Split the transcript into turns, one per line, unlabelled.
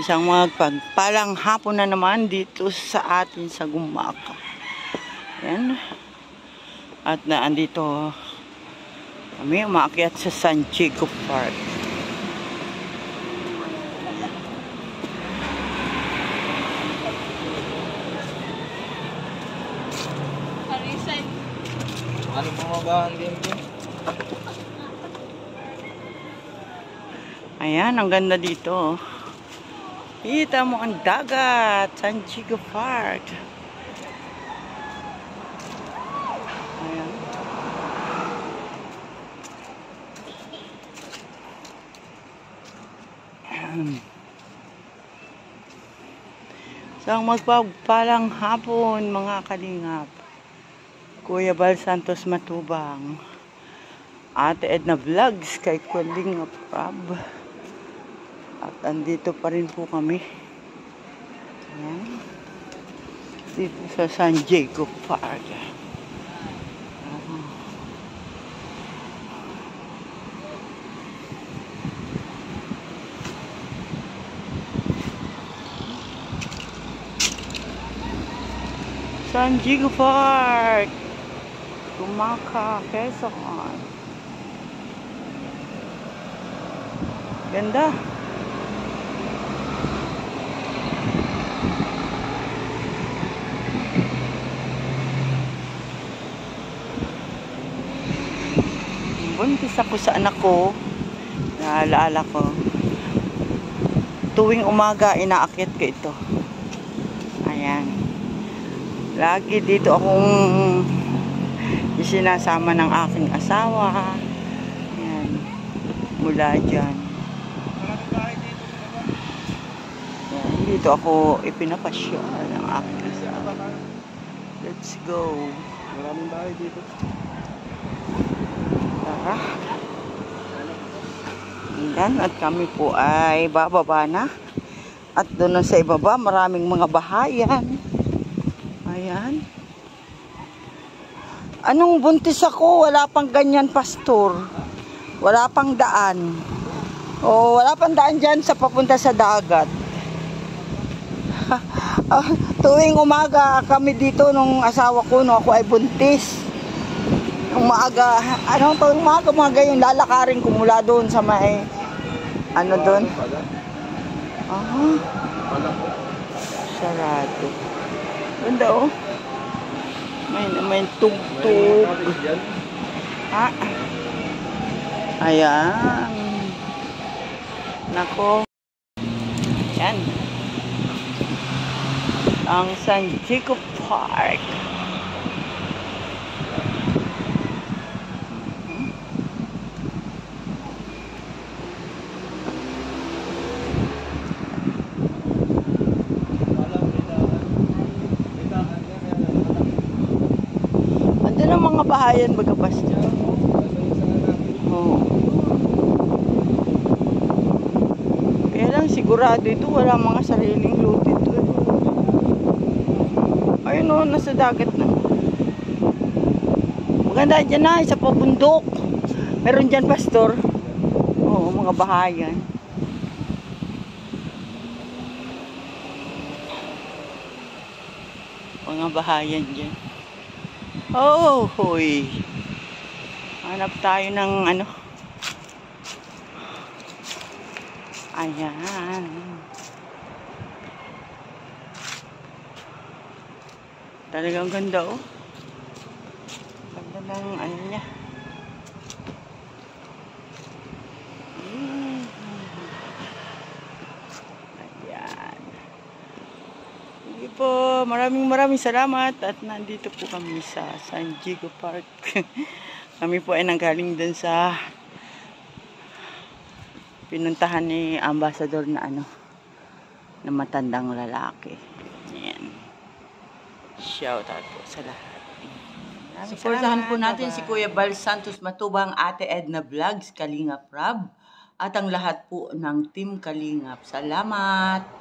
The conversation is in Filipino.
Isang magpagpalang hapon na naman dito sa atin sa Gumaka. Ayan. At naandito kami umaakyat sa San Diego Park.
Ano pamabahan din po?
Ayan, ang ganda dito. Kita mo ang dagat, San Diego Park. Ayan. Isang magpagpalang hapon, mga kalingap. Kuya Bal Santos Matubang. Ate Edna Vlogs kay Kalingap Rob. At andito pa rin po kami. Ayan. Dito sa San Diego Park. San Diego Park. Gumaka, Quezon. Ganda. Buntis ako sa anak ko. Naalala ko. Tuwing umaga, inaakit ko ito. Ayan. Lagi dito akong isinasama ng aking asawa. Ayan. Mula dyan. Ayan. Dito ako ipinapasyal ng aking asawa. Let's go.
Maraming bahay dito.
Tara. Ayan, at kami po ay bababa na. At doon sa ibaba, maraming mga bahayan. Ayan. Anong buntis ako? Wala pang ganyan, pastor. Wala pang daan. O, wala pang daan dyan sa papunta sa dagat. Tuwing umaga kami dito nung asawa ko, nung ako ay buntis. Umaga, umaga yung lalakarin ko mula doon sa may, ano doon? Sarado. Ganda oh. May tugtog. Ha? Ayan. Nako. Yan. Ang San Diego Park. Andun ang mga bahayan baga pastor. Oo. Kaya lang sigurado ito wala mga sariling loot ito. Ayun o, nasa dagat na. Maganda dyan na, isa pa bundok. Meron dyan pastor. Oo, mga bahayan. Mga bahayan dyan. Oh, hoy. Hanap tayo ng ano. Ayan. Talagang ganda oh. Ganda ng ano niya. Ayan. Sige po, maraming salamat at nandito po kami sa San Diego Park. Kami po ay nanggaling dun sa pinuntahan ni Ambassador na ano, na matandang lalaki. Ayan. Shout out po sa lahat. Suportahan po natin si Kuya Bal Santos Matubang, Ate Edna Vlogs, Kalingap Rob, at ang lahat po ng Team Kalingap. Salamat!